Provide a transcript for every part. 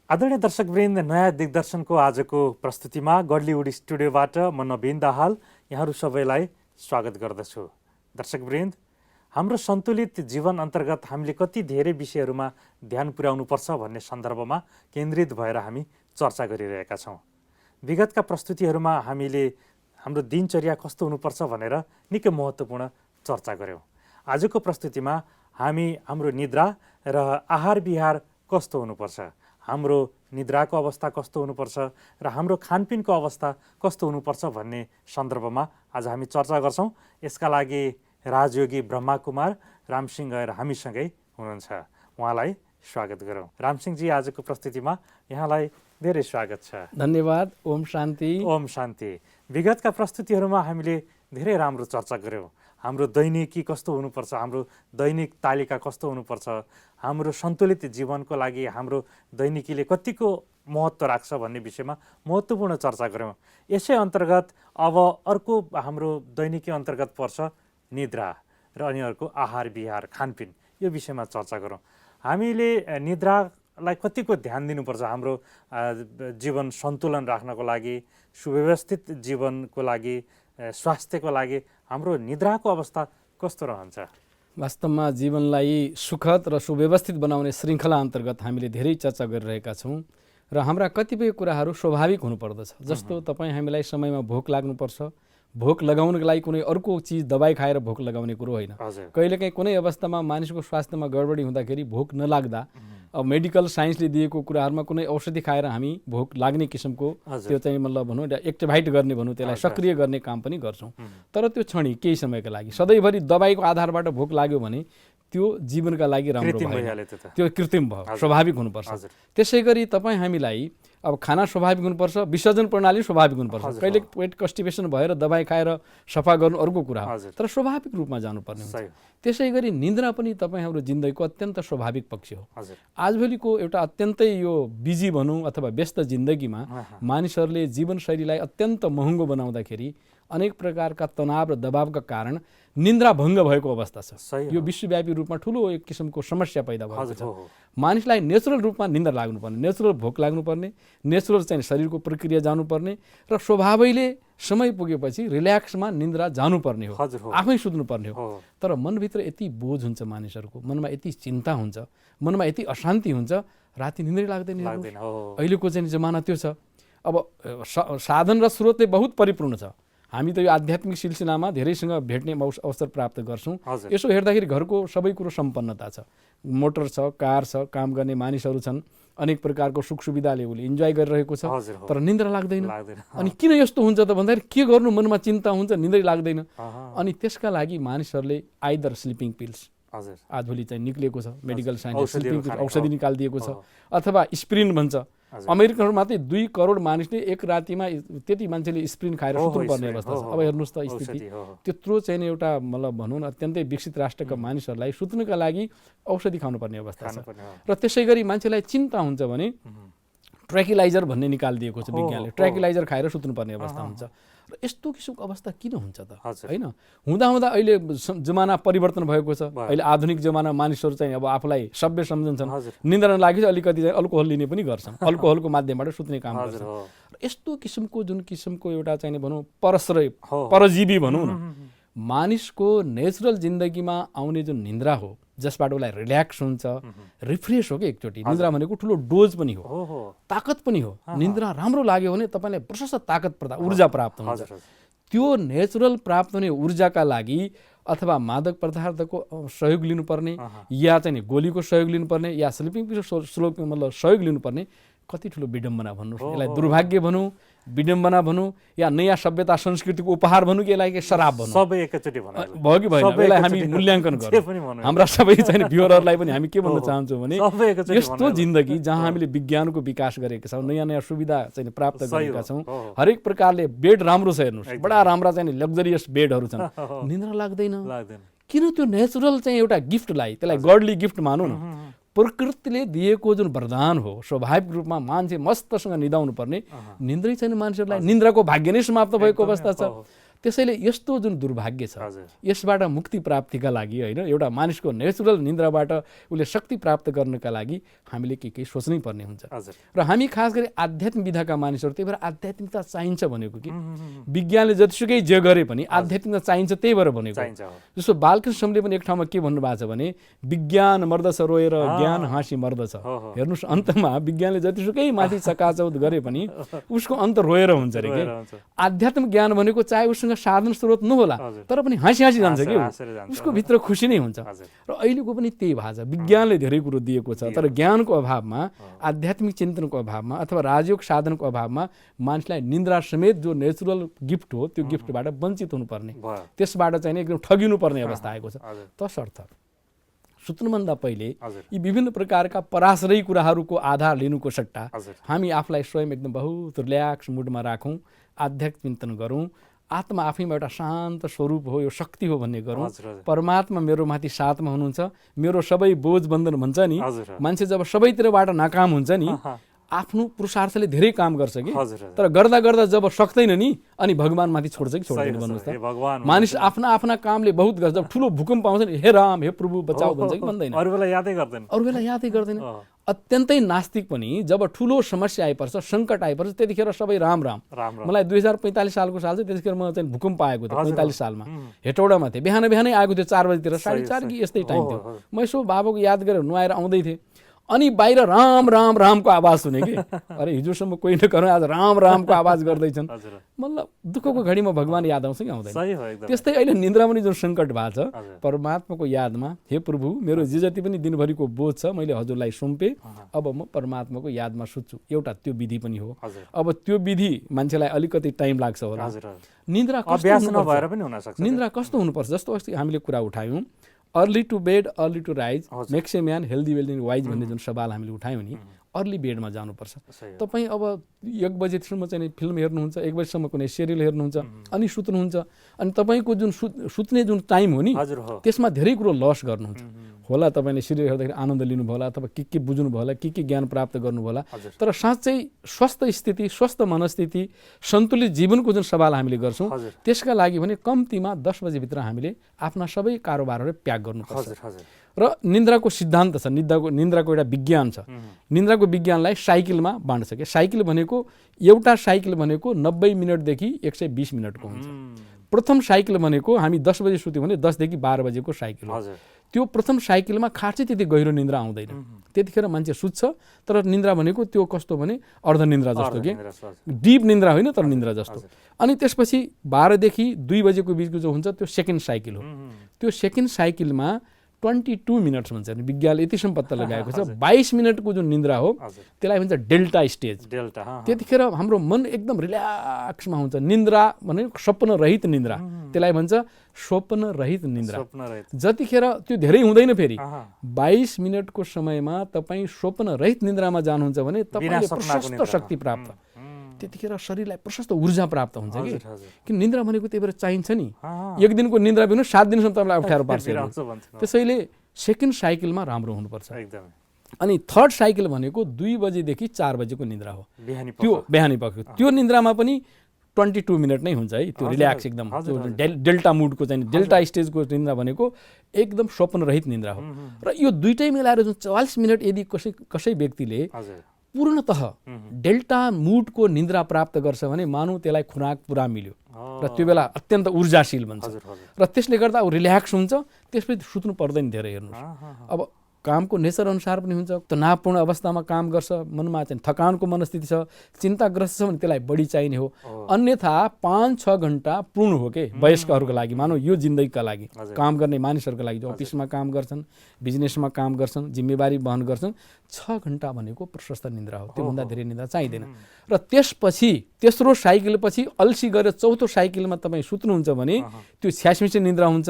आदरणीय दर्शकवृन्द, नयाँ दिग्दर्शनको आजको प्रस्तुतिमा गडलीवुड स्टुडियोबाट म नवीन दाहाल यहाँहरू सबैलाई स्वागत गर्दछु। दर्शकवृन्द, हाम्रो सन्तुलित जीवन अन्तर्गत हामीले कति धेरै विषयहरूमा ध्यान पुर्याउनुपर्छ भन्ने सन्दर्भमा केन्द्रित भएर हामी चर्चा गरिरहेका छौँ। विगतका प्रस्तुतिहरूमा हामीले हाम्रो दिनचर्या कस्तो हुनुपर्छ भनेर निकै महत्त्वपूर्ण चर्चा गऱ्यौँ। आजको प्रस्तुतिमा हामी हाम्रो निद्रा र आहार विहार कस्तो हुनुपर्छ, हाम्रो निद्राको अवस्था कस्तो हुनुपर्छ र हाम्रो खानपिनको अवस्था कस्तो हुनुपर्छ भन्ने सन्दर्भमा आज हामी चर्चा गर्छौँ। यसका लागि राजयोगी ब्रह्मा कुमार रामसिंह गएर हामीसँगै हुनुहुन्छ। उहाँलाई स्वागत गरौँ। रामसिंहजी, आजको प्रस्तुतिमा यहाँलाई धेरै स्वागत छ। धन्यवाद। ओम शान्ति। ओम शान्ति। विगतका प्रस्तुतिहरूमा हामीले धेरै राम्रो चर्चा गऱ्यौँ। हाम्रो दैनिकी कस्तो हुनुपर्छ, हाम्रो दैनिक तालिका कस्तो हुनुपर्छ, हाम्रो सन्तुलित जीवनको लागि हाम्रो दैनिकीले कतिको महत्त्व राख्छ भन्ने विषयमा महत्त्वपूर्ण चर्चा गऱ्यौँ। यसै अन्तर्गत अब अर्को हाम्रो दैनिकी अन्तर्गत पर्छ निद्रा र अनि अर्को आहार विहार खानपिन। यो विषयमा चर्चा गरौँ। हामीले निद्रालाई कतिको ध्यान दिनुपर्छ हाम्रो जीवन सन्तुलन राख्नको लागि, सुव्यवस्थित जीवनको लागि, स्वास्थ्यको लागि हाम्रो निद्राको अवस्था कस्तो रहन्छ? वास्तवमा जीवनलाई सुखद र सुव्यवस्थित बनाउने श्रृङ्खला अन्तर्गत हामीले धेरै चर्चा गरिरहेका छौँ र हाम्रा कतिपय कुराहरू स्वाभाविक हुनुपर्दछ। जस्तो तपाईँ हामीलाई समयमा भोक लाग्नुपर्छ। भोक लगाउनको लागि कुनै अर्को चिज दबाई खाएर भोक लगाउने कुरो होइन। कहिलेकाहीँ कुनै अवस्थामा मानिसको स्वास्थ्यमा गडबडी हुँदाखेरि भोक नलाग्दा अब मेडिकल साइन्सले दिएको कुराहरूमा कुनै औषधि खाएर हामी भोक लाग्ने किसिमको त्यो चाहिँ मतलब भनौँ एक्टिभाइट गर्ने भनौँ, त्यसलाई सक्रिय गर्ने काम पनि गर्छौँ। तर त्यो क्षणिक केही समयका लागि। सधैँभरि दबाईको आधारबाट भोक लाग्यो भने त्यो जीवनका लागि राम्रो भएन, त्यो कृत्रिम भयो, स्वाभाविक हुनुपर्छ। त्यसै गरी तपाईँ हामीलाई अब खाना स्वाभाविक हुनुपर्छ, विसर्जन प्रणाली स्वाभाविक हुनुपर्छ। कहिले पेट कन्स्टिपेसन भएर दबाई खाएर सफा गर्नु अर्को कुरा हो, तर स्वाभाविक रूपमा जानुपर्ने हुन्छ। त्यसै गरी निद्रा पनि तपाईँ हाम्रो जिन्दगीको अत्यन्त स्वाभाविक पक्ष हो। आजभोलिको एउटा अत्यन्तै यो बिजी भनौँ अथवा व्यस्त जिन्दगीमा मानिसहरूले जीवनशैलीलाई अत्यन्त महँगो बनाउँदाखेरि अनेक प्रकारका तनाव र दबावका कारण निद्रा भङ्ग भएको अवस्था छ। यो विश्वव्यापी रूपमा ठुलो एक किसिमको समस्या पैदा भएको छ। मानिसलाई नेचुरल रूपमा निद्रा लाग्नुपर्ने, नेचुरल भोक लाग्नुपर्ने, नेचुरल चाहिँ शरीरको प्रक्रिया जानुपर्ने र स्वभावैले समय पुगेपछि रिल्याक्समा निद्रा जानुपर्ने हो, आफै सुत्नुपर्ने हो। तर मनभित्र यति बोझ हुन्छ, मानिसहरूको मनमा यति चिन्ता हुन्छ, मनमा यति अशान्ति हुन्छ, राति निद्रै लाग्दैन। अहिलेको चाहिँ जमाना त्यो छ। अब साधन र स्रोतले बहुत परिपूर्ण छ। हामी त यो आध्यात्मिक सिलसिलामा धेरैसँग भेट्ने अवसर प्राप्त गर्छौँ। यसो हेर्दाखेरि घरको सबै कुरो सम्पन्नता छ। मोटर छ, कार छ, काम गर्ने मानिसहरू छन्, अनेक प्रकारको सुख सुविधाले उसले इन्जोय गरिरहेको छ, तर निद्रा लाग्दैन। अनि किन यस्तो हुन्छ त भन्दाखेरि के गर्नु मनमा चिन्ता हुन्छ, निद्रै लाग्दैन। अनि त्यसका लागि मानिसहरूले आइदर स्लिपिङ पिल्स आजभोलि चाहिँ निक्लिएको छ, मेडिकल साइन्स स्लिपिङ पिल्स औषधि निकालिदिएको छ, अथवा स्प्रिन भन्छ। अमेरिकामा मात्रै 2 करोड मानिसले एक रातिमा त्यति मान्छेले स्प्रिन खाएर सुत्नुपर्ने अवस्था छ। अब हेर्नुहोस् त स्थिति त्यत्रो चाहिँ एउटा मतलब भनौँ न अत्यन्तै विकसित राष्ट्रका मानिसहरूलाई सुत्नका लागि औषधि खानुपर्ने अवस्था छ। र त्यसै गरी मान्छेलाई चिन्ता हुन्छ भने ट्र्याकिलाइजर भन्ने निकालिदिएको छ विज्ञानले, ट्र्याकिलाइजर खाएर सुत्नुपर्ने अवस्था हुन्छ। र यस्तो किसिमको अवस्था किन हुन्छ त होइन? हुँदा अहिले जमाना परिवर्तन भएको छ। अहिले आधुनिक जमाना मानिसहरू चाहिँ अब आफूलाई सभ्य सम्झन्छन्। निद्रा नलागेपछि अलिकति चाहिँ अल्कोहल लिने पनि गर्छन्, अल्कोहलको माध्यमबाट सुत्ने काम गर्छन्। र यस्तो किसिमको जुन किसिमको एउटा चाहिँ भनौँ परजीवी भनौँ न, मानिसको नेचुरल जिन्दगीमा आउने जुन निद्रा हो, जसबाट उसलाई रिल्याक्स हुन्छ, रिफ्रेस हो कि एकचोटि। निद्रा भनेको ठुलो डोज पनि हो, ताकत पनि हो। निद्रा राम्रो लाग्यो भने तपाईँलाई प्रशस्त ताकत ऊर्जा प्राप्त हुन्छ। त्यो नेचुरल प्राप्त हुने ऊर्जाका लागि अथवा मादक पदार्थको सहयोग लिनुपर्ने, या चाहिँ गोलीको सहयोग लिनुपर्ने, या स्लिपिङ पिल्स मतलब सहयोग लिनुपर्ने, कति ठुलो विडम्बना भन्नु, यसलाई दुर्भाग्य भनौँ, विडम्बना भनौँ, या नयाँ सभ्यता संस्कृतिको उपहार भनौँ कि यसलाई श्राप भनौँ, सबै एकैचोटि भयो कि भएन, यसलाई हामी मूल्याङ्कन गरौँ। हाम्रा सबै चाहिँ भ्युअरहरूलाई पनि हामी के भन्न चाहन्छौँ भने यस्तो जिन्दगी जहाँ हामीले विज्ञानको विकास गरेका छौँ, नयाँ नयाँ सुविधा चाहिँ प्राप्त गरेका छौँ, हरेक प्रकारले बेड राम्रो छ, हेर्नुहोस् बडा राम्रा चाहिँ लग्जरियस बेडहरू छन्, निद्रा लाग्दैन। किन? त्यो नेचुरल चाहिँ एउटा गिफ्टलाई, त्यसलाई गडली गिफ्ट मानौँ न, प्रकृतिले दिएको जुन वरदान हो, स्वाभाविक रूपमा मान्छे मस्तसँग निदाउनु पर्ने, निन्द्रै छैन मान्छेहरूलाई, निन्द्राको भाग्य नै समाप्त भएको अवस्था छ। त्यसैले यस्तो जुन दुर्भाग्य छ हजुर यसबाट मुक्ति प्राप्तिका लागि होइन एउटा मानिसको नेचुरल निन्द्राबाट उसले शक्ति प्राप्त गर्नका लागि हामीले के सोच्नै पर्ने हुन्छ। हजुर र हामी खास गरी आध्यात्मिक विधाका मानिसहरू त्यही भएर आध्यात्मिकता चाहिन्छ भनेको कि विज्ञानले जतिसुकै जे गरे पनि आध्यात्मिकता चाहिन्छ त्यही भएर भनेको। चाहिन्छ हो। जस्तो बालकृष्ण समले पनि एक ठाउँमा के भन्नुभएको छ भने विज्ञान मर्दछ रोएर ज्ञान हाँसी मर्दछ। हेर्नुहोस् अन्तमा विज्ञानले जतिसुकै माथि चकाचौध गरे पनि उसको अन्त रोएर हुन्छ अरे के। आध्यात्मिक ज्ञान भनेको चाहे उसँग साधन स्रोत नहोला तर पनि हाँसी हाँसी जान्छ कि उसको भित्र खुसी नै हुन्छ। र अहिलेको पनि त्यही भएको छ। विज्ञानले धेरै कुरो दिएको छ तर ज्ञानको अभावमा आध्यात्मिक चिन्तनको अभावमा अथवा राजयोग साधनको अभावमा मानिसलाई निन्द्रा समेत जो नेचुरल गिफ्ट हो त्यो गिफ्टबाट वञ्चित हुनुपर्ने त्यसबाट चाहिँ एकदम ठगिनुपर्ने अवस्था आएको छ। तसर्थ सुत्नुभन्दा पहिले यी विभिन्न प्रकारका पराश्रयी कुराहरूको आधार लिनुको सट्टा हामी आफूलाई स्वयं एकदम बहुत रिल्याक्स मुडमा राखौँ, आध्यात्मिक चिन्तन गरौँ, आत्मा आफैमा एउटा शान्त स्वरूप हो, यो शक्ति हो भन्ने गरौँ। परमात्मा मेरो माथि साथमा हुनुहुन्छ, मेरो सबै बोझ बन्धन भन्छ नि। मान्छे जब सबैतिरबाट नाकाम हुन्छ नि आफ्नो पुरुषार्थले धेरै काम गर्छ कि तर गर्दा गर्दा जब सक्दैन नि अनि भगवान माथि छोड्छ कि छोड्दैन भन्नुहोस् त। मानिस आफ्ना आफ्ना कामले बहुत गर्छ, जब ठुलो भूकम्प आउँछ नि हे राम हे प्रभु बचाऊ भन्छ कि भन्दैन, अरू बेला यादै गर्दैन। अत्यन्तै नास्तिक पनि जब ठुलो समस्या आइपर्छ सङ्कट आइपर्छ त्यतिखेर सबै राम राम। मलाई 2045 सालको साल चाहिँ त्यतिखेर म चाहिँ भूकम्प आएको थियो 45 सालमा हेटौडामा थिएँ। बिहान बिहानै आएको थियो 4 बजीतिर 4:30 कि यस्तै टाइम थियो। म यसो बाबुको याद गरेर नुहाएर आउँदै थिएँ अनि बाहिर राम राम रामको आवाज सुने कि अरे हिजोसम्म कोही नगर्नु आज राम रामको आवाज गर्दैछन्। मतलब दुःखको घडीमा भगवान याद आउँछ कि आउँदैन। त्यस्तै अहिले निन्द्रा पनि जुन सङ्कट भएको छ परमात्माको यादमा हे प्रभु मेरो जे जति पनि दिनभरिको बोझ छ मैले हजुरलाई सुम्पेँ, अब म परमात्माको यादमा सुत्छु। एउटा त्यो विधि पनि हो। अब त्यो विधि मान्छेलाई अलिकति टाइम लाग्छ होला। निन्द्रा कस्तो हुनुपर्छ जस्तो अस्ति हामीले कुरा उठायौँ early to bed early to rise makes a man healthy wealthy wise भन्ने जुन सवाल हामीले उठायौँ नि अर्ली बेडमा जानुपर्छ। तपाईँ अब 1 बजेसम्म चाहिँ फिल्म हेर्नुहुन्छ, 1 बजेसम्म कुनै सिरियल हेर्नुहुन्छ अनि सुत्नुहुन्छ अनि तपाईँको जुन सुत्ने जुन टाइम हो नि त्यसमा धेरै कुरो लस गर्नुहुन्छ होला। तपाईँले सिरियल हेर्दाखेरि आनन्द लिनुभयो होला अथवा के बुझ्नुभयो होला, के ज्ञान प्राप्त गर्नुभयो होला। तर साँच्चै स्वस्थ स्थिति स्वस्थ मनस्थिति सन्तुलित जीवनको जुन सवाल हामीले गर्छौँ त्यसका लागि भने कम्तीमा 10 बजेभित्र हामीले आफ्ना सबै कारोबारहरू प्याक गर्नुपर्छ। र निन्द्राको सिद्धान्त छ, निन्द्राको एउटा विज्ञान छ। निन्द्राको विज्ञानलाई साइकलमा बाँड्छ कि साइकल भनेको एउटा साइकल भनेको 90 मिनटदेखि 120 मिनटको हुन्छ। प्रथम साइकल भनेको हामी 10 बजे सुत्यौँ भने 10 देखि 12 बजेको साइकल हो। त्यो प्रथम साइकलमा खासै त्यति गहिरो निन्द्रा आउँदैन, त्यतिखेर मान्छे सुत्छ। तर निन्द्रा भनेको त्यो कस्तो भने अर्धनिन्द्रा जस्तो के डिप निन्द्रा होइन तर निन्द्रा जस्तो। अनि त्यसपछि 12 देखि 2 बजेको बिचको जो हुन्छ त्यो सेकेन्ड साइकल हो। त्यो सेकेन्ड साइकलमा 22 मिनट्स भन्छ विज्ञानले यतिसम्म पत्ता लगाएको छ। 22 मिनटको जुन निन्द्रा हो त्यसलाई भन्छ डेल्टा स्टेज। त्यतिखेर हाम्रो मन एकदम रिल्याक्समा हुन्छ। निन्द्रा भनेको स्वप्न रहित निन्द्रा, त्यसलाई भन्छ स्वप्न रहित निन्द्रा। जतिखेर त्यो धेरै हुँदैन फेरि 22 मिनटको समयमा तपाईँ स्वप्न रहित निन्द्रामा जानुहुन्छ भने तपाईँले प्रशस्त शक्ति प्राप्त, त्यतिखेर शरीरलाई प्रशस्त ऊर्जा प्राप्त हुन्छ कि निन्द्रा भनेको त्यही भएर चाहिन्छ नि। 1 दिनको निन्द्रा बिना 7 दिनसम्म तपाईँलाई अप्ठ्यारो पार्छ। त्यसैले सेकेन्ड साइकलमा राम्रो हुनुपर्छ। अनि थर्ड साइकल भनेको 2 बजेदेखि 4 बजेको निन्द्रा हो, त्यो बिहानी पख। त्यो निन्द्रामा पनि 22 मिनट नै हुन्छ है। त्यो रिल्याक्स एकदम डेल्टा मुडको चाहिँ डेल्टा स्टेजको निन्द्रा भनेको एकदम स्वप्न रहित निन्द्रा हो। र यो दुइटै मिलाएर जुन 44 मिनट यदि कसै व्यक्तिले पूर्णतः डेल्टा मुडको निन्द्रा प्राप्त गर्छ भने मानौ त्यसलाई खुराक पुरा मिल्यो र त्यो बेला अत्यन्त ऊर्जाशील बन्छ र त्यसले गर्दा ऊ रिल्याक्स हुन्छ। त्यसपछि सुत्नु पर्दैन धेरै। हेर्नुहोस् अब कामको नेचर अनुसार पनि हुन्छ, तनावपूर्ण अवस्थामा काम गर्छ, मनमा चाहिँ थकानको मनस्थिति छ, चिन्ताग्रस्त छ भने त्यसलाई बढी चाहिने हो। अन्यथा 5-6 घण्टा पूर्ण हो के वयस्कहरूको लागि, मानौ यो जिन्दगीका लागि काम गर्ने मानिसहरूका लागि जो अफिसमा काम गर्छन्, बिजनेसमा काम गर्छन्, जिम्मेवारी वहन गर्छन्, 6 घण्टा भनेको प्रशस्त निन्द्रा हो। त्योभन्दा धेरै निन्द्रा चाहिँदैन। र त्यसपछि तेस्रो साइकलपछि अल्छी गरेर चौथो साइकलमा तपाईँ सुत्नुहुन्छ भने त्यो छ्यासमिसे निन्द्रा हुन्छ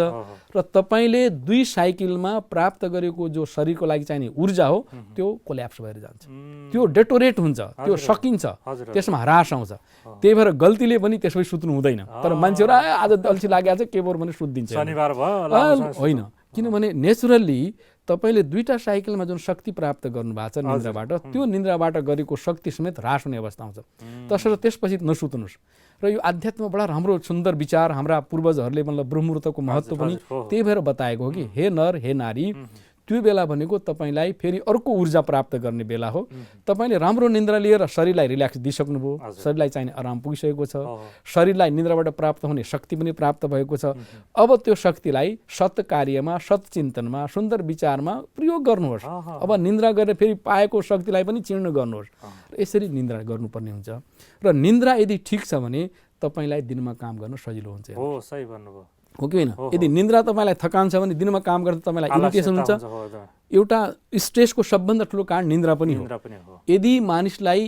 र तपाईँले 2 साइकलमा प्राप्त गरेको जो शरीरको लागि चाहिने ऊर्जा हो त्यो कोल्याप्स भएर जान्छ, त्यो डेटोरेट हुन्छ, त्यो सकिन्छ, त्यसमा ह्रास आउँछ। त्यही भएर गल्तीले पनि त्यसपछि सुत्नु हुँदैन। तर मान्छेहरू आज अल्छी लागेको छ के बोर भने सुत्दिन्छ, होइन। किनभने नेचुरल्ली तपाईँले दुईटा साइकलमा जुन शक्ति प्राप्त गर्नुभएको छ निन्द्राबाट, त्यो निन्द्राबाट गरेको शक्ति समेत ह्रास हुने अवस्था आउँछ। तसर्थ त्यसपछि नसुत्नुहोस्। र यो आध्यात्ममा बडा राम्रो सुन्दर विचार हाम्रा पूर्वजहरूले मतलब ब्रह्ममुहूर्तको महत्त्व पनि त्यही भएर बताएको हो कि हे नर हे नारी, त्यो बेला भनेको तपाईँलाई फेरि अर्को ऊर्जा प्राप्त गर्ने बेला हो। तपाईँले राम्रो निन्द्रा लिएर शरीरलाई रिल्याक्स दिइसक्नुभयो, शरीरलाई चाहिने आराम पुगिसकेको छ, शरीरलाई निन्द्राबाट प्राप्त हुने शक्ति पनि प्राप्त भएको छ। अब त्यो शक्तिलाई सत् कार्यमा, सत्चिन्तनमा, सुन्दर विचारमा प्रयोग गर्नुहोस्। अब निन्द्रा गरेर फेरि पाएको शक्तिलाई पनि चिर्न गर्नुहोस्। र यसरी निन्द्रा गर्नुपर्ने हुन्छ। र निन्द्रा यदि ठिक छ भने तपाईँलाई दिनमा काम गर्न सजिलो हुन्छ। हो, सही भन्नुभयो। हो कि होइन? यदि निन्द्रा तपाईँलाई थकान छ भने दिनमा काम गर्दा तपाईँलाई इरिटेसन हुन्छ। एउटा स्ट्रेसको सबभन्दा ठुलो कारण निन्द्रा पनि हो। यदि मानिसलाई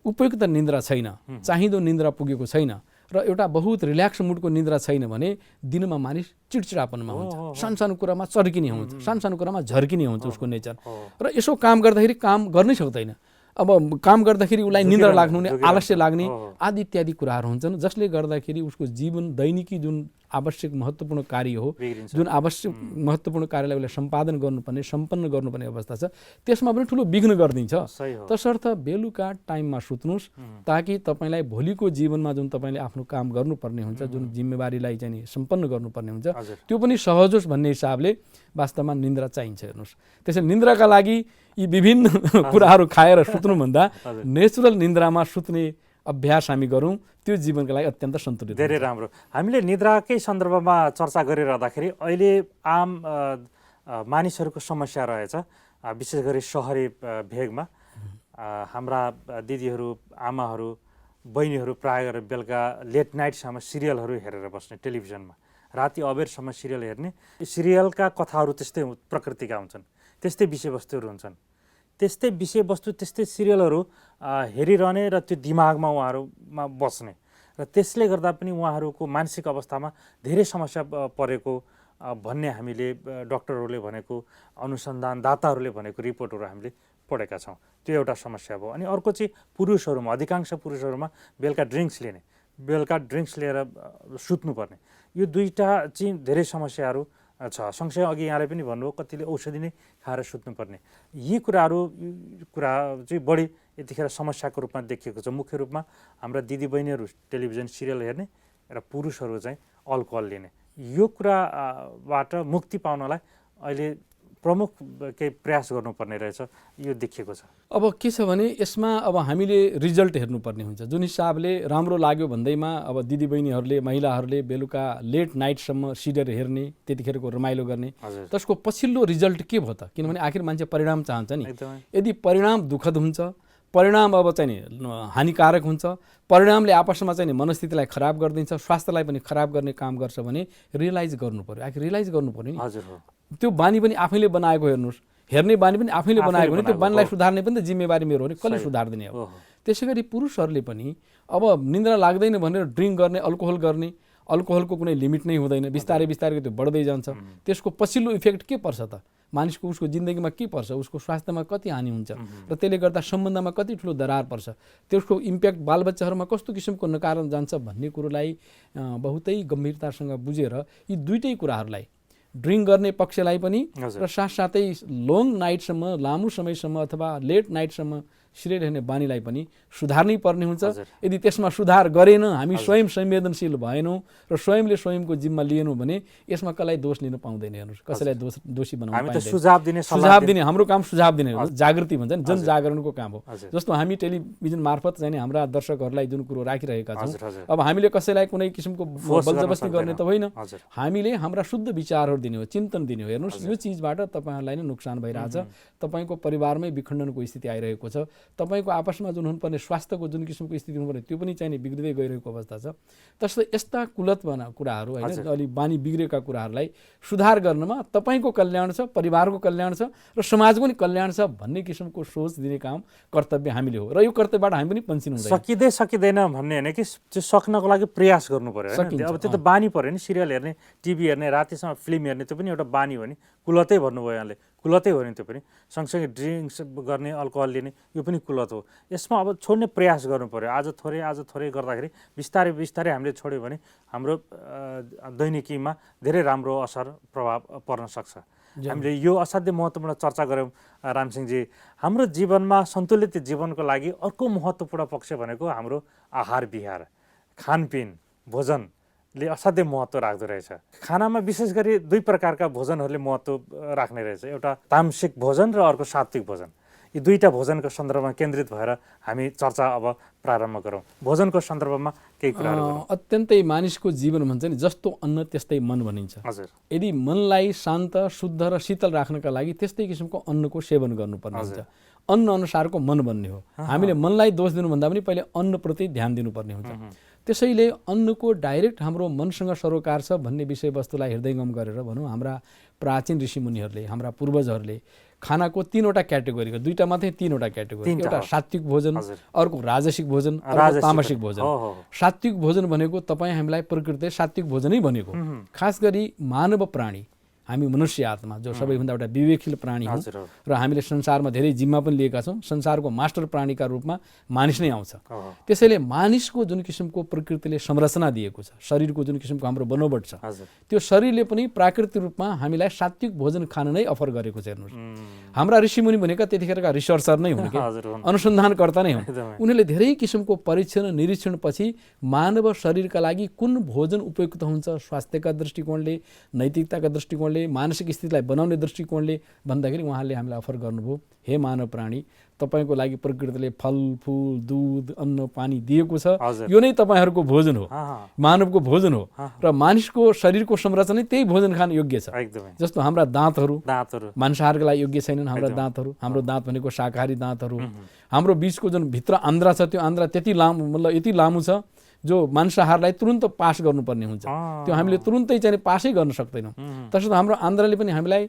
उपयुक्त निन्द्रा छैन, चाहिँदो निन्द्रा पुगेको छैन र एउटा बहुत रिल्याक्स मुडको निन्द्रा छैन भने दिनमा मानिस चिडचिडापनमा हुन्छ, सानसानो कुरामा चर्किने हुन्छ, सानसानो कुरामा झर्किने हुन्छ उसको नेचर। र यसो काम गर्दाखेरि काम गर्नै सक्दैन। अब काम गर्दाखेरि उसलाई निन्द्रा लाग्नु, आलस्य लाग्ने आदि इत्यादि कुराहरू हुन्छन्, जसले गर्दाखेरि उसको जीवन दैनिकी जुन आवश्यक महत्त्वपूर्ण कार्य हो, जुन आवश्यक महत्त्वपूर्ण कार्यलाई उसले सम्पादन गर्नुपर्ने, सम्पन्न गर्नुपर्ने अवस्था छ, त्यसमा पनि ठुलो विघ्न गरिदिन्छ। तसर्थ बेलुका टाइममा सुत्नुहोस्, ताकि तपाईँलाई भोलिको जीवनमा जुन तपाईँले आफ्नो काम गर्नुपर्ने हुन्छ, जुन जिम्मेवारीलाई चाहिँ सम्पन्न गर्नुपर्ने हुन्छ, त्यो पनि सहज होस् भन्ने हिसाबले वास्तवमा निन्द्रा चाहिन्छ। हेर्नुहोस्, त्यसैले निन्द्राका लागि यी विभिन्न कुराहरू खाएर सुत्नुभन्दा नेचुरल निन्द्रामा सुत्ने अभ्यास हामी गरौँ, त्यो जीवनका लागि अत्यन्त सन्तुलित। धेरै राम्रो। हामीले निद्राकै सन्दर्भमा चर्चा गरिरहँदाखेरि अहिले आम मानिसहरूको समस्या रहेछ, विशेष गरी सहरी भेगमा हाम्रा दिदीहरू, आमाहरू, बहिनीहरू प्रायः गरेर बेलुका लेट नाइटसम्म सिरियलहरू हेरेर बस्ने, टेलिभिजनमा राति अबेरसम्म सिरियल हेर्ने। सिरियलका कथाहरू त्यस्तै प्रकृतिका हुन्छन्, त्यस्तै विषयवस्तुहरू हुन्छन्, त्यस्तै विषयवस्तु, त्यस्तै सिरियलहरू हेरिरहने र त्यो दिमागमा उहाँहरूमा बस्ने, र त्यसले गर्दा पनि उहाँहरूको मानसिक अवस्थामा धेरै समस्या परेको भन्ने हामीले डक्टरहरूले भनेको, अनुसन्धानदाताहरूले भनेको रिपोर्टहरू हामीले पढेका छौँ। त्यो एउटा समस्या भयो। अनि अर्को चाहिँ पुरुषहरूमा, अधिकांश पुरुषहरूमा बेलुका ड्रिङ्क्स लिएर सुत्नुपर्ने, यो दुईटा चाहिँ धेरै समस्याहरू छ। सँगसँगै अघि यहाँले पनि भन्नुभयो कतिले औषधि नै खाएर सुत्नुपर्ने, यी कुरा चाहिँ बढी यतिखेर समस्याको रूपमा देखिएको छ। मुख्य रूपमा हाम्रा दिदीबहिनीहरू टेलिभिजन सिरियल हेर्ने र पुरुषहरू चाहिँ अल्कोहल लिने, यो कुराबाट मुक्ति पाउनलाई अहिले प्रमुख केही प्रयास गर्नुपर्ने रहेछ, यो देखिएको छ। अब के छ भने यसमा अब हामीले रिजल्ट हेर्नुपर्ने हुन्छ। जुन हिसाबले राम्रो लाग्यो भन्दैमा अब दिदीबहिनीहरूले, महिलाहरूले बेलुका लेट नाइटसम्म सिरियल हेर्ने, त्यतिखेरको रमाइलो गर्ने, त्यसको पछिल्लो रिजल्ट के भयो त? किनभने आखिर मान्छे परिणाम चाहन्छ नि। यदि परिणाम दुःखद हुन्छ, परिणाम अब चाहिँ हानिकारक हुन्छ, परिणामले आपसमा चाहिँ मनस्थितिलाई खराब गरिदिन्छ, स्वास्थ्यलाई पनि खराब गर्ने काम गर्छ भने रियलाइज गर्नु पर्यो। आखिर रियलाइज गर्नु पर्यो नि। त्यो बानी पनि आफैले बनाएको, हेर्नुहोस्, हेर्ने बानी पनि आफैले बनाएको भने त्यो बानीलाई सुधार्ने पनि त जिम्मेवारी मेरो हो नि, कसले सुधार्दिने हो? त्यसै गरी पुरुषहरूले पनि अब निन्द्रा लाग्दैन भनेर ड्रिङ्क गर्ने, अल्कोहल गर्ने, अल्कोहलको कुनै लिमिट नै हुँदैन, बिस्तारै बिस्तारै त्यो बढ्दै जान्छ। त्यसको पछिल्लो इफेक्ट के पर्छ त? मानिसको उसको जिन्दगीमा के पर्छ, उसको स्वास्थ्यमा कति हानि हुन्छ र त्यसले गर्दा सम्बन्धमा कति ठुलो दरार पर्छ, त्यसको इम्प्याक्ट बालबच्चाहरूमा कस्तो किसिमको नकारण जान्छ भन्ने कुरोलाई बहुतै गम्भीरतासँग बुझेर यी दुईटै कुराहरूलाई, ड्रिङ्क गर्ने पक्षलाई पनि र साथसाथै लङ नाइटसम्म, लामो समयसम्म अथवा लेट नाइटसम्म सिरियल हेर्ने बानीलाई पनि सुधार्नै पर्ने हुन्छ। यदि त्यसमा सुधार गरेन, हामी स्वयं संवेदनशील भएनौँ र स्वयंले स्वयंको जिम्मा लिएनौँ भने यसमा कसलाई दोष लिन पाउँदैन। हेर्नुहोस्, कसैलाई दोषी बनाउनु पाइँदैन। सुझाव दिने हाम्रो काम, सुझाव दिने हो, जागृति भन्छ नि, जनजागरणको काम हो। जस्तो हामी टेलिभिजन मार्फत चाहिँ हाम्रा दर्शकहरूलाई जुन कुरो राखिरहेका छौँ, अब हामीले कसैलाई कुनै किसिमको बलजबस्ती गर्ने त होइन, हामीले हाम्रा शुद्ध विचारहरू दिने हो, चिन्तन दिने हो। हेर्नुहोस्, यो चिजबाट तपाईँहरूलाई नै नोक्सान भइरहेछ, तपाईँको परिवारमै विखण्डनको स्थिति आइरहेको छ, तपाईँको आपसमा जुन हुनुपर्ने स्वास्थ्यको जुन किसिमको स्थिति हुनुपर्ने त्यो पनि चाहिँ बिग्रिँदै गइरहेको अवस्था छ। त्यसले यस्ता कुलतपना कुराहरू होइन, अलि बानी बिग्रेका कुराहरूलाई सुधार गर्नमा तपाईँको कल्याण छ, परिवारको कल्याण छ र समाजको पनि कल्याण छ भन्ने किसिमको सोच दिने काम कर्तव्य हामीले हो। र यो कर्तव्यबाट हामी पनि पन्छिनु हुँदैन। सकिँदैन भन्ने होइन कि त्यो सक्नको लागि प्रयास गर्नु पर्यो। अब त्यो त बानी पर्यो नि, सिरियल हेर्ने, टिभी हेर्ने, रातिसम्म फिल्म हेर्ने, त्यो पनि एउटा बानी हो नि। कुलतै भन्नुभयो यहाँले, कुलतै हो नि त्यो पनि। सँगसँगै ड्रिङ्क्स गर्ने, अल्कोहल लिने यो पनि कुलत हो। यसमा अब छोड्ने प्रयास गर्नु पर्यो। आज थोरै गर्दाखेरि बिस्तारै बिस्तारै हामीले छोड्यो भने हाम्रो दैनिकीमा धेरै राम्रो असर प्रभाव पर्न सक्छ। हामीले यो असाध्यै महत्त्वपूर्ण चर्चा गऱ्यौँ रामसिंहजी। हाम्रो जीवनमा सन्तुलित जीवनको लागि अर्को महत्त्वपूर्ण पक्ष भनेको हाम्रो आहार विहार, खानपिन, भोजनले असाध्यै महत्त्व राख्दो रहेछ। खानामा विशेष गरी दुई प्रकारका भोजनहरूले महत्त्व राख्ने रहेछ, एउटा तामसिक भोजन र अर्को सात्विक भोजन। यी दुईटा भोजनको सन्दर्भमा केन्द्रित भएर हामी चर्चा अब प्रारम्भ गरौँ। भोजनको सन्दर्भमा केही कुराहरू गरौँ। अत्यन्तै मानिसको जीवन भन्छ नि, जस्तो अन्न त्यस्तै मन भनिन्छ। हजुर। यदि मनलाई शान्त, शुद्ध र शीतल राख्नका लागि त्यस्तै किसिमको अन्नको सेवन गर्नुपर्ने हुन्छ। अन्न अनुसारको मन बन्ने हो। हामीले मनलाई दोष दिनुभन्दा पनि पहिले अन्नप्रति ध्यान दिनुपर्ने हुन्छ। त्यसैले अन्नको डाइरेक्ट हाम्रो मनसँग सरोकार छ भन्ने विषयवस्तुलाई हृदयङ्गम गरेर भनौँ, हाम्रा प्राचीन ऋषिमुनिहरूले, हाम्रा पूर्वजहरूले खानाको तीनवटा क्याटेगोरीको, दुईटा मात्रै तीनवटा क्याटेगोरी, एउटा सात्विक भोजन, अर्को राजसिक भोजन, अर्को तामसिक भोजन। सात्विक भोजन भनेको तपाईँ हामीलाई प्रकृति सात्विक भोजनै भनेको। खास गरी मानव प्राणी, हामी मनुष्य आत्मा जो सबैभन्दा एउटा विवेकशील प्राणी हो र हामीले संसारमा धेरै जिम्मा पनि लिएका छौँ। संसारको मास्टर प्राणीका रूपमा मानिस नै आउँछ। त्यसैले मानिसको जुन किसिमको प्रकृतिले संरचना दिएको छ, शरीरको जुन किसिमको हाम्रो बनोबट छ, त्यो शरीरले पनि प्राकृतिक रूपमा हामीलाई सात्विक भोजन खान नै अफर गरेको छ। हेर्नुहोस्, हाम्रा ऋषिमुनि भनेका त्यतिखेरका रिसर्चर नै हुन्, अनुसन्धानकर्ता नै हुन्। उनीहरूले धेरै किसिमको परीक्षण निरीक्षणपछि मानव शरीरका लागि कुन भोजन उपयुक्त हुन्छ, स्वास्थ्यका दृष्टिकोणले, नैतिकताका दृष्टिकोणले, मानसिक स्थितिलाई बनाउने दृष्टिकोणले भन्दाखेरि उहाँले हामीलाई अफर गर्नुभयो, हे मानव प्राणी, तपाईँको लागि प्रकृतिले फलफुल, दूध, अन्न, पानी दिएको छ। यो नै तपाईँहरूको भोजन हो, मानवको भोजन हो। र मानिसको शरीरको संरचना त्यही भोजन खान योग्य छ। जस्तो हाम्रा दाँतहरू मांसाहारका लागि योग्य छैनन्। हाम्रा दाँतहरू, हाम्रो दाँत भनेको शाकाहारी दाँतहरू। हाम्रो बीचको जुन भित्र आन्द्रा छ, त्यो आन्द्रा त्यति लामो, मतलब यति लामो छ जो मांसाहारलाई तुरुन्त पास गर्नुपर्ने हुन्छ। त्यो हामीले तुरुन्तै चाहिँ पासै गर्न सक्दैनौँ। तसर्थ हाम्रो आन्द्राले पनि हामीलाई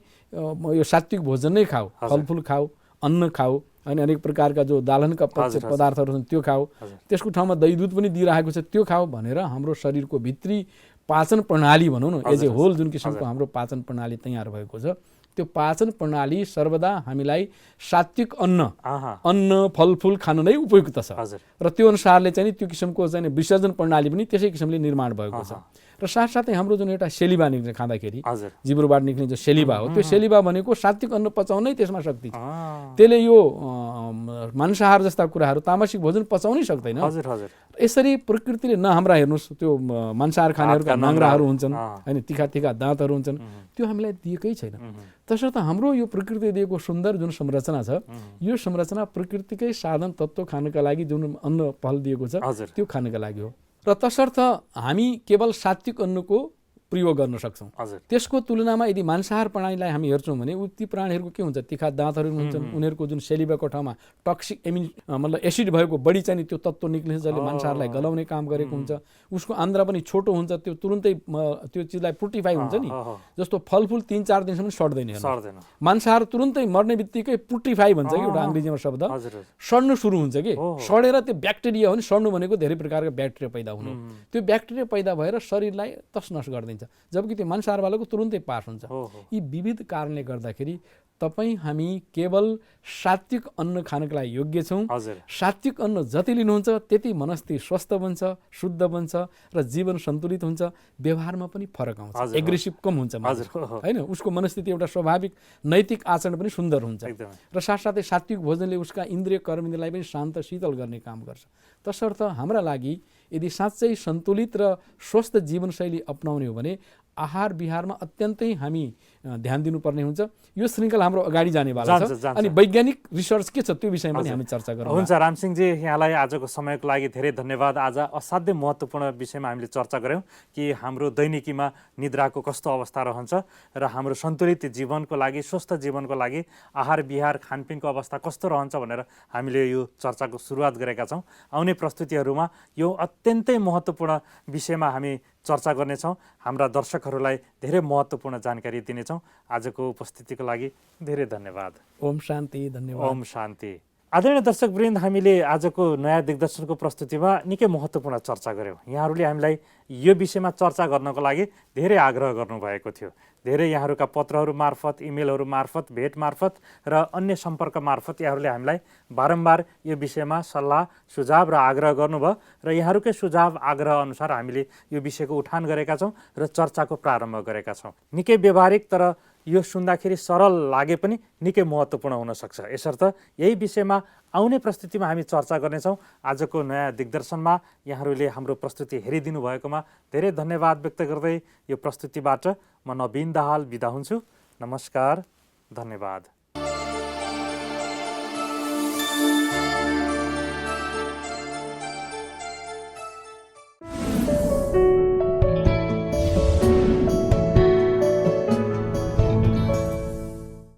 यो सात्विक भोजन नै खाऊ, फलफुल खाऊ, अन्न खाऊ, अनि अनेक प्रकारका जो दालनका पदार्थहरू छन् त्यो खाऊ, त्यसको ठाउँमा दही दुध पनि दिइरहेको छ त्यो खाऊ भनेर हाम्रो शरीरको भित्री पाचन प्रणाली भनौँ न, एज ए होल जुन किसिमको हाम्रो पाचन प्रणाली तयार भएको छ, त्यो पाचन प्रणाली सर्वदा हामीलाई सात्विक अन्न फलफुल खान नै उपयुक्त छ। र त्यो अनुसारले चाहिँ त्यो किसिमको चाहिँ विसर्जन प्रणाली पनि त्यसै किसिमले निर्माण भएको छ। र साथसाथै हाम्रो जुन एउटा सेलिबा निक्लिने खाँदाखेरि जिब्रोबाट निक्लिने जो सेलिबा हो, त्यो सेलिबा भनेको सात्विक अन्न पचाउनै त्यसमा शक्ति छ। त्यसले यो मांसाहार जस्ता कुराहरू, तामसिक भोजन पचाउनै सक्दैन। यसरी प्रकृतिले न हाम्रा हेर्नुहोस् त्यो मांसाहार खानेहरूका नाङ्राहरू हुन्छन्, होइन, तिखा तिखा दाँतहरू हुन्छन्, त्यो हामीलाई दिएकै छैन। तसर्थ हाम्रो यो प्रकृतिले दिएको सुन्दर जुन संरचना छ, यो संरचना प्रकृतिकै साधन तत्त्व खानका लागि जुन अन्न पहल दिएको छ त्यो खानका लागि हो। र तसर्थ हामी केवल सात्विक अन्नको प्रयोग गर्न सक्छौँ। त्यसको तुलनामा यदि मांसाहार प्राणीलाई हामी हेर्छौँ भने ती प्राणीहरूको के हुन्छ, तिखा दाँतहरू हुन्छन्, उनीहरूको जुन सेलिबाको ठाउँमा टक्सिक मतलब एसिड भएको बढी चाहिँ त्यो तत्त्व निक्लिन्छ जसले मांसाहारलाई गलाउने काम गरेको हुन्छ। उसको आन्द्रा पनि छोटो हुन्छ, त्यो तुरुन्तै त्यो चिजलाई पुटिफाई हुन्छ नि। जस्तो फलफुल 3-4 दिनसम्म सड्दैन। मांसाहार तुरुन्तै मर्ने बित्तिकै पुटिफाई भन्छ कि एउटा अङ्ग्रेजीमा शब्द, सड्नु सुरु हुन्छ कि। सडेर त्यो ब्याक्टेरिया हो नि, सड्नु भनेको धेरै प्रकारका ब्याक्टेरिया पैदा हुनु, त्यो ब्याक्टेरिया पैदा भएर शरीरलाई तसनस गरिदिन्छ, जबकि त्यो मांसाहारवालाको तुरुन्तै पास हुन्छ। यी विविध कारणले गर्दाखेरि तपाईँ हामी केवल सात्विक अन्न खानका लागि योग्य छौँ। सात्विक अन्न जति लिनुहुन्छ त्यति मनस्थिति स्वस्थ बन्छ, शुद्ध बन्छ र जीवन सन्तुलित हुन्छ। व्यवहारमा पनि फरक आउँछ, एग्रेसिभ कम हुन्छ होइन, उसको मनस्थिति एउटा स्वाभाविक नैतिक आचरण पनि सुन्दर हुन्छ। र साथसाथै सात्विक भोजनले उसका इन्द्रिय कर्मेन्द्रियलाई पनि शान्त शीतल गर्ने काम गर्छ। तसर्थ हाम्रा लागि यदि साँच्चै सन्तुलित र स्वस्थ जीवनशैली अपनाउने हो भने आहार विहारमा अत्यन्तै हामी ध्यान दिनुपर्ने हुन्छ। यो श्रृङ्खला हाम्रो अगाडि जानेवाला छ अनि वैज्ञानिक रिसर्च के छ त्यो विषयमा पनि हामी चर्चा गरौँ। हुन्छ रामसिंहजी, यहाँलाई आजको समयको लागि धेरै धन्यवाद। आज असाध्यै महत्त्वपूर्ण विषयमा हामीले चर्चा गऱ्यौँ कि हाम्रो दैनिकीमा निद्राको कस्तो अवस्था रहन्छ र हाम्रो सन्तुलित जीवनको लागि, स्वस्थ जीवनको लागि आहार विहार खानपिनको अवस्था कस्तो रहन्छ भनेर हामीले यो चर्चाको सुरुवात गरेका छौँ। आउने प्रस्तुतिहरूमा यो अत्यन्तै महत्त्वपूर्ण विषयमा हामी चर्चा गर्नेछौँ। हाम्रा दर्शकहरूलाई धेरै महत्त्वपूर्ण जानकारी दिनेछौँ। आजको उपस्थितिको लागि धेरै धन्यवाद। ओम शान्ति। धन्यवाद। ओम शान्ति। आदरणीय दर्शकवृन्द, हामीले आजको नयाँ दिग्दर्शनको प्रस्तुतिमा निकै महत्त्वपूर्ण चर्चा गऱ्यौँ। यहाँहरूले हामीलाई यो विषयमा चर्चा गर्नको लागि धेरै आग्रह गर्नुभएको थियो। धेरै यहाँहरूका पत्रहरू मार्फत, इमेलहरू मार्फत, भेट मार्फत र अन्य सम्पर्क मार्फत यहाँहरूले हामीलाई बारम्बार यो विषयमा सल्लाह सुझाव र आग्रह गर्नुभयो र यहाँहरूकै सुझाव आग्रह अनुसार हामीले यो विषयको उठान गरेका छौँ र चर्चाको प्रारम्भ गरेका छौँ। निकै व्यवहारिक तर यो सुन्दाखेरि सरल लागे पनि निकै महत्त्वपूर्ण हुनसक्छ। यसर्थ यही विषयमा आउने प्रस्तुतिमा हामी चर्चा गर्नेछौँ। आजको नयाँ दिग्दर्शनमा यहाँहरूले हाम्रो प्रस्तुति हेरिदिनु भएकोमा धेरै धन्यवाद व्यक्त गर्दै यो प्रस्तुतिबाट म नवीन दाहाल बिदा हुन्छु। नमस्कार, धन्यवाद।